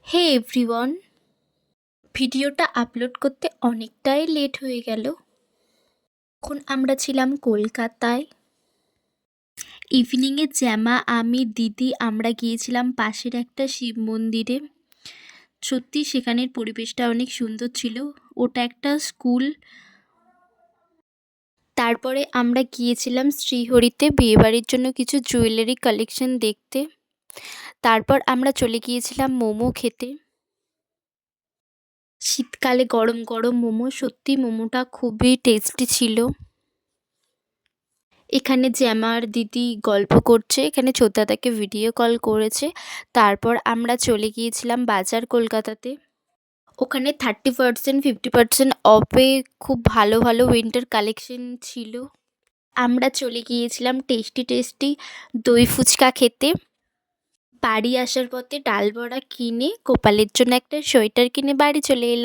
হে everyone, ভিডিওটা upload করতে অনেকটাই লেট হয়ে গেল। এখন আমরা ছিলাম কলকাতায়। ইভিনিংয়ে জ্যামা, আমি, দিদি আমরা গিয়েছিলাম পাশের একটা শিব মন্দিরে। সত্যি সেখানের পরিবেশটা অনেক সুন্দর ছিল। ওটা একটা স্কুল। তারপরে আমরা গিয়েছিলাম শ্রীহরিতে বিয়েবাড়ির জন্য কিছু জুয়েলারি কালেকশন দেখতে। তারপর আমরা চলে গিয়েছিলাম মোমো খেতে। শীতকালে গরম গরম মোমো, সত্যি মোমোটা খুবই টেস্টি ছিল। এখানে জ্যামা আর দিদি গল্প করছে, এখানে ছোটদাদাকে ভিডিও কল করেছে। তারপর আমরা চলে গিয়েছিলাম বাজার কলকাতাতে। ওখানে 30% 50% অফে খুব ভালো ভালো উইন্টার কালেকশন ছিল। আমরা চলে গিয়েছিলাম টেস্টি টেস্টি দই ফুচকা খেতে। বাড়ি আসার পথে ডাল বড়া কিনে, গোপালের জন্য একটা সোয়েটার কিনে বাড়ি চলে এলাম।